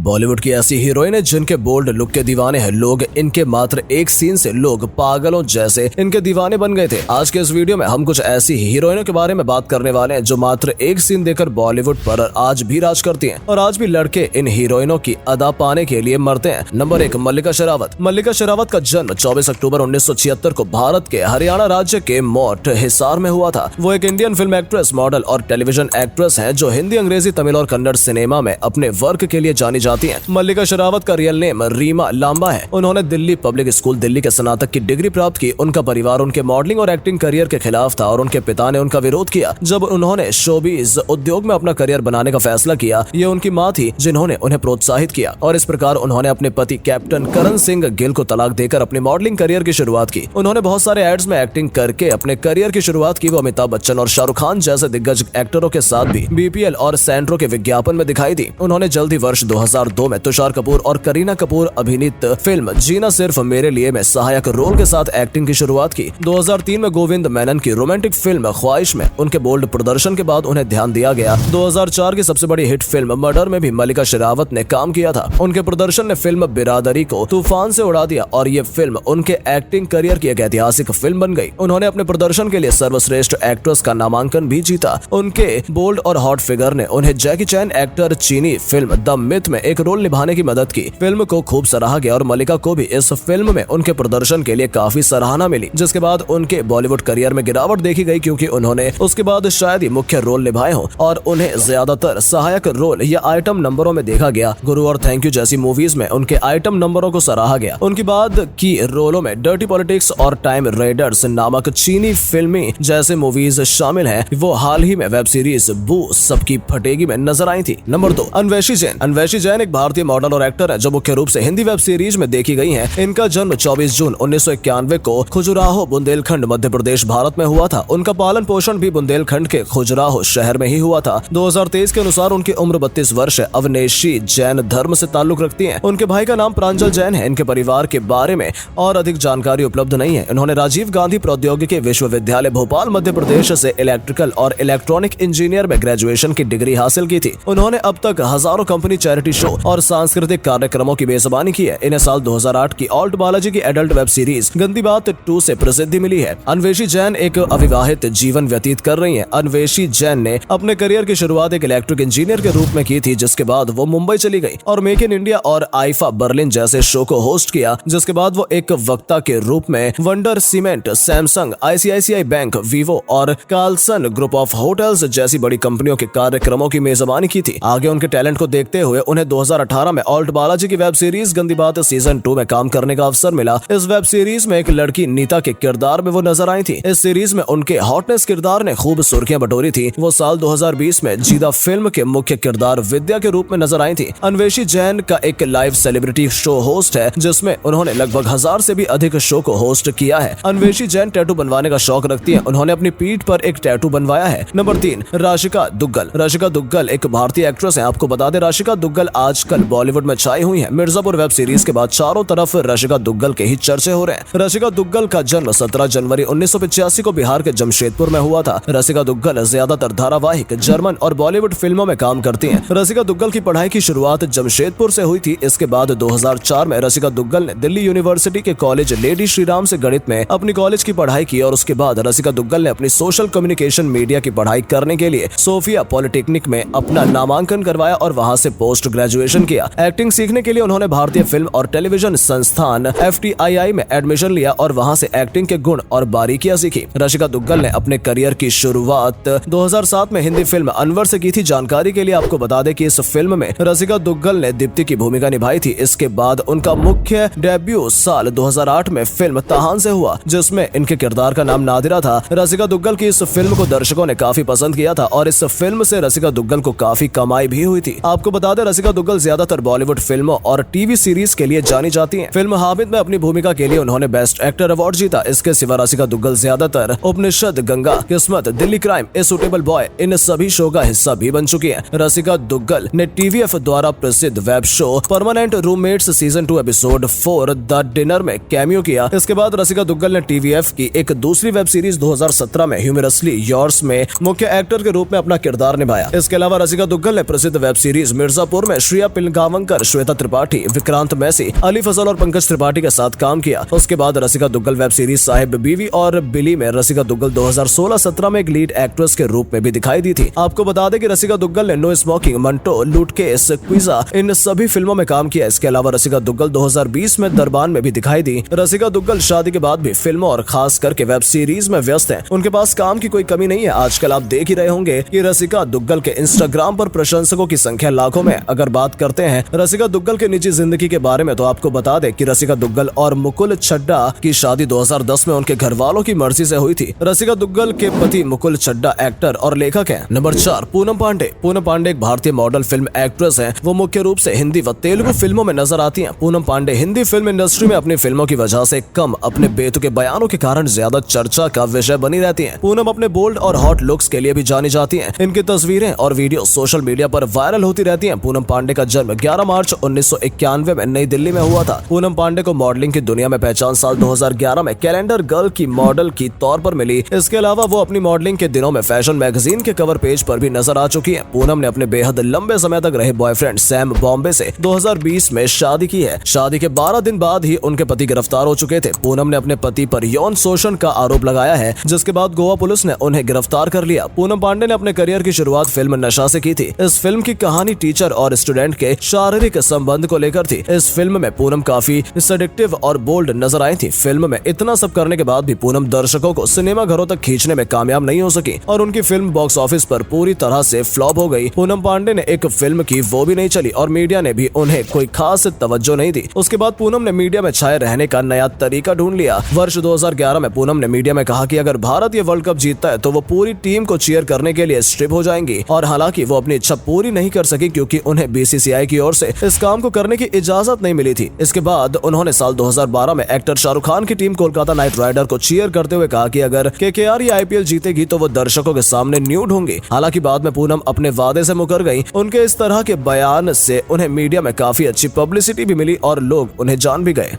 बॉलीवुड की ऐसी हीरोइन है जिनके बोल्ड लुक के दीवाने हैं लोग। इनके मात्र एक सीन से लोग पागलों जैसे इनके दीवाने बन गए थे। आज के इस वीडियो में हम कुछ ऐसी हीरोइनों के बारे में बात करने वाले हैं जो मात्र एक सीन देकर बॉलीवुड पर आज भी राज करती हैं और आज भी लड़के इन हीरोइनों की अदा पाने के लिए मरते हैं। नंबर 1, मल्लिका शेरावत। मल्लिका शेरावत का जन्म 24 अक्टूबर 1976 को भारत के हरियाणा राज्य के मोट हिसार में हुआ था। वो एक इंडियन फिल्म एक्ट्रेस, मॉडल और टेलीविजन एक्ट्रेस हैं जो हिंदी, अंग्रेजी, तमिल और कन्नड़ सिनेमा में अपने वर्क के लिए जानी जाती हैं। मल्लिका शेरावत का रियल नेम रीमा लांबा है। उन्होंने दिल्ली पब्लिक स्कूल दिल्ली के स्नातक की डिग्री प्राप्त की। उनका परिवार उनके मॉडलिंग और एक्टिंग करियर के खिलाफ था और उनके पिता ने उनका विरोध किया। जब उन्होंने शोबिज उद्योग में अपना करियर बनाने का फैसला किया, ये उनकी मां थी जिन्होंने उन्हें प्रोत्साहित किया और इस प्रकार उन्होंने अपने पति कैप्टन करण सिंह गिल को तलाक देकर अपने मॉडलिंग करियर की शुरुआत की। उन्होंने बहुत सारे एड्स में एक्टिंग करके अपने करियर की शुरुआत की। वो अमिताभ बच्चन और शाहरुख खान जैसे दिग्गज एक्टरों के साथ भी बीपीएल और सैंट्रो के विज्ञापन में दिखाई दी। उन्होंने जल्द ही वर्ष 2002 में तुषार कपूर और करीना कपूर अभिनीत फिल्म जीना सिर्फ मेरे लिए में सहायक रोल के साथ एक्टिंग की शुरुआत की। 2003 में गोविंद मेनन की रोमांटिक फिल्म ख्वाहिश में उनके बोल्ड प्रदर्शन के बाद उन्हें ध्यान दिया गया। 2004 की सबसे बड़ी हिट फिल्म मर्डर में भी मल्लिका शेरावत ने काम किया था। उनके प्रदर्शन ने फिल्म बिरादरी को तूफान से उड़ा दिया और ये फिल्म उनके एक्टिंग करियर की एक ऐतिहासिक फिल्म बन गई। उन्होंने अपने प्रदर्शन के लिए सर्वश्रेष्ठ एक्ट्रेस का नामांकन भी जीता। उनके बोल्ड और हॉट फिगर ने उन्हें जैकी चैन एक्टर चीनी फिल्म द मिथ में एक रोल निभाने की मदद की। फिल्म को खूब सराहा गया और मल्लिका को भी इस फिल्म में उनके प्रदर्शन के लिए काफी सराहना मिली, जिसके बाद उनके बॉलीवुड करियर में गिरावट देखी गई क्योंकि उन्होंने उसके बाद शायद ही मुख्य रोल निभाए हों और उन्हें ज्यादातर सहायक रोल या आइटम नंबरों में देखा गया। गुरु और थैंक यू जैसी मूवीज में उनके आइटम नंबरों को सराहा गया। उनकी बाद की रोलों में डर्टी पॉलिटिक्स और टाइम रेडर्स नामक चीनी फिल्में जैसे मूवीज शामिल हैं। वो हाल ही में वेब सीरीज बू सबकी फटेगी में नजर आई थी। नंबर 2, अन्वेषी जैन। अन्वेषी जैन एक भारतीय मॉडल और एक्टर है जो मुख्य रूप से हिंदी वेब सीरीज में देखी गई हैं। इनका जन्म 24 जून 1991 को खजुराहो बुंदेलखंड मध्य प्रदेश भारत में हुआ था। उनका पालन पोषण भी बुंदेलखंड के खजुराहो शहर में ही हुआ था। 2023 के अनुसार उनकी उम्र 32 वर्ष है। अवनेशी जैन धर्म से ताल्लुक रखती हैं। उनके भाई का नाम प्रांजल जैन है। इनके परिवार के बारे में और अधिक जानकारी उपलब्ध नहीं है। इन्होंने राजीव गांधी प्रौद्योगिकी विश्वविद्यालय भोपाल मध्य प्रदेश से इलेक्ट्रिकल और इलेक्ट्रॉनिक इंजीनियर में ग्रेजुएशन की डिग्री हासिल की थी। उन्होंने अब तक हजारों कंपनी, चैरिटी शो और सांस्कृतिक कार्यक्रमों की मेजबानी की है। इन्हें साल 2008 की ऑल्ट बालाजी की एडल्ट वेब सीरीज गंदी बात 2 से प्रसिद्धि मिली है। अन्वेषी जैन एक अविवाहित जीवन व्यतीत कर रही हैं। अन्वेषी जैन ने अपने करियर की शुरुआत एक इलेक्ट्रिक इंजीनियर के रूप में की थी, जिसके बाद वो मुंबई चली गई और मेक इन इंडिया और आईफा बर्लिन जैसे शो को होस्ट किया। जिसके बाद वो एक वक्ता के रूप में wonder cement, Samsung, ICICI bank, Vivo और कार्लसन ग्रुप ऑफ होटल्स जैसी बड़ी कंपनियों के कार्यक्रमों की मेजबानी की थी। आगे उनके टैलेंट को देखते हुए उन्हें 2018 में ऑल्ट बालाजी की वेब सीरीज गंदी बात सीजन 2 में काम करने का अवसर मिला। इस वेब सीरीज में एक लड़की नीता के किरदार में वो नजर आई थी। इस सीरीज में उनके हॉटनेस किरदार ने खूब सुर्खियां बटोरी थी। वो साल 2020 में जीदा फिल्म के मुख्य किरदार विद्या के रूप में नजर आई थी। अन्वेषी जैन का एक लाइव सेलिब्रिटी शो होस्ट है जिसमें उन्होंने लगभग 1000 से भी अधिक शो को होस्ट किया है। अन्वेषी जैन टैटू बनवाने का शौक रखती है। उन्होंने अपनी पीठ पर एक टैटू बनवाया है। नंबर 3, राशिका दुग्गल। राशिका दुग्गल एक भारतीय एक्ट्रेस है। आपको बता दें, राशिका दुग्गल आजकल बॉलीवुड में छाई हुई है। मिर्जापुर वेब सीरीज के बाद चारों तरफ राशिका दुग्गल के ही चर्चे हो रहे हैं। राशिका दुग्गल का जन्म 17 जनवरी 1985 को बिहार के जमशेदपुर में हुआ था। राशिका दुग्गल ज्यादातर धारावाहिक, जर्मन और बॉलीवुड फिल्मों में काम करती हैं। राशिका दुग्गल की पढ़ाई की शुरुआत जमशेदपुर से हुई थी। इसके बाद 2004 में राशिका दुग्गल ने दिल्ली यूनिवर्सिटी के कॉलेज लेडी श्रीराम से गणित में अपनी कॉलेज की पढ़ाई की और उसके बाद राशिका दुग्गल ने अपनी सोशल कम्युनिकेशन मीडिया की पढ़ाई करने के लिए सोफिया पॉलिटेक्निक में अपना नामांकन करवाया और वहां से पोस्ट ग्रेजुएशन किया। एक्टिंग सीखने के लिए उन्होंने भारतीय फिल्म और टेलीविजन संस्थान FTII में एडमिशन लिया और वहां से एक्टिंग के गुण और बारीकियां सीखी। राशिका दुग्गल ने अपने करियर की शुरुआत 2007 में हिंदी फिल्म अनवर से की थी। जानकारी के लिए आपको बता दें कि इस फिल्म में राशिका दुग्गल ने दीप्ति की भूमिका निभाई थी। इसके बाद उनका मुख्य डेब्यू साल 2008 में फिल्म तहान से हुआ, जिसमें इनके किरदार का नाम नादिरा था। राशिका दुग्गल की इस फिल्म को दर्शकों ने काफी पसंद किया था और इस फिल्म से राशिका दुग्गल को काफी कमाई भी हुई थी। आपको बता दें, राशिका दुग्गल ज्यादातर बॉलीवुड फिल्मों और टीवी सीरीज के लिए जानी जाती हैं। फिल्म हामिद में अपनी भूमिका के लिए उन्होंने बेस्ट एक्टर अवार्ड जीता। इसके सिवा राशिका दुग्गल ज्यादातर उपनिषद, गंगा, किस्मत, Delhi crime, a suitable boy in सभी शो का हिस्सा भी बन चुकी है। राशिका दुग्गल ने TVF द्वारा प्रसिद्ध web show permanent roommates season 2 episode 4 the dinner में कैमियो किया। इसके बाद राशिका दुग्गल ने TVF की एक दूसरी वेब सीरीज 2017 में ह्यूमरसली योर्स में मुख्य एक्टर के रूप में अपना किरदार निभाया। इसके अलावा राशिका दुग्गल ने प्रसिद्ध वेब सीरीज मिर्जापुर में श्रिया पिलगावंकर, श्वेता त्रिपाठी, विक्रांत मैसी, अली फजल और पंकज त्रिपाठी के साथ काम किया। उसके बाद रसिका दुग्गल वेब सीरीज साहिब बीवी और बिली में रसिका दुग्गल 2016-17 में एक लीड एक्ट्रेस के रूप में भी दिखाई दी थी। आपको बता दें कि रसिका दुग्गल ने नो स्मोकिंग, मंटो, लूटकेस, क्विजा इन सभी फिल्मों में काम किया। इसके अलावा रसिका दुग्गल 2020 में दरबान में भी दिखाई दी। रसिका दुग्गल शादी के बाद भी फिल्मों और खास करके वेब सीरीज में व्यस्त हैं। उनके पास काम की कोई कमी नहीं है। आजकल आप देख ही रहे होंगे कि रसिका दुग्गल के इंस्टाग्राम पर प्रशंसकों की संख्या लाखों में। अगर बात करते हैं रसिका दुग्गल के निजी जिंदगी के बारे में तो आपको बता दें कि रसिका दुग्गल और मुकुल चड्ढा की शादी 2010 में उनके घर वालों की मर्जी से हुई थी। रसिका दुग्गल के पति मुकुल चड्ढा एक्टर और लेखक हैं। नंबर 4, पूनम पांडे। पूनम पांडे एक भारतीय मॉडल, फिल्म एक्ट्रेस हैं। वो मुख्य रूप से हिंदी व तेलुगु फिल्मों में नजर आती हैं। पूनम पांडे हिंदी फिल्म इंडस्ट्री में अपनी फिल्मों की वजह से कम, अपने बेतुके बयानों के कारण ज्यादा चर्चा का विषय बनी रहती हैं। पूनम अपने बोल्ड और हॉट लुक्स के लिए भी जानी जाती हैं। इनकी तस्वीरें और वीडियो सोशल मीडिया पर वायरल होती रहती हैं। पूनम पांडे का जन्म 11 मार्च 1991 में नई दिल्ली में हुआ था। पूनम पांडे को मॉडलिंग की दुनिया में पहचान साल 2011 में कैलेंडर गर्ल की मॉडल की तौर पर मिली। इसके अलावा वो अपनी मॉडलिंग के दिनों में फैशन मैगजीन के कवर पेज पर भी नजर आ चुकी है। पूनम ने अपने बेहद लंबे समय तक रहे बॉयफ्रेंड सैम बॉम्बे से 2020 में शादी की है। शादी के 12 दिन बाद ही उनके पति गिरफ्तार हो चुके थे। पूनम ने अपने पति पर यौन शोषण का आरोप लगाया है, जिसके बाद गोवा पुलिस ने उन्हें गिरफ्तार कर लिया। पूनम पांडे ने अपने करियर की शुरुआत फिल्म नशा से की थी। इस फिल्म की कहानी टीचर और स्टूडेंट के शारीरिक संबंध को लेकर थी। इस फिल्म में पूनम काफी सेडिक्टिव और बोल्ड नजर आई थी। फिल्म में इतना सब करने के बाद भी पूनम दर्शकों को सिनेमा घरों तक खींचने में कामयाब नहीं हो सकी और उनकी फिल्म बॉक्स ऑफिस पर पूरी तरह से फ्लॉप हो गई। पूनम पांडे ने एक फिल्म की, वो भी नहीं चली और मीडिया ने भी उन्हें कोई खास तवज्जो नहीं दी। उसके बाद पूनम ने मीडिया में छाए रहने का नया तरीका ढूंढ लिया। वर्ष 2011 में पूनम ने मीडिया में कहा कि अगर भारत ये वर्ल्ड कप जीतता है तो वो पूरी टीम को चीयर करने के लिए स्ट्रिप हो जाएंगी और हालांकि वो अपनी इच्छा पूरी नहीं कर सकी क्योंकि उन्हें बीसीसीआई की ओर से इस काम को करने की इजाजत नहीं मिली थी। इसके बाद उन्होंने साल 2012 में एक्टर शाहरुख खान की टीम कोलकाता नाइट राइडर को चीयर करते हुए कहा कि अगर केकेआर या आईपीएल जीतेगी तो वो दर्शकों के सामने न्यूड होंगी। हालांकि बाद में पूनम अपने वादे से मुकर गई। उनके इस तरह के बयान से उन्हें मीडिया में काफी अच्छी पब्लिसिटी भी मिली और लोग उन्हें जान भी गए।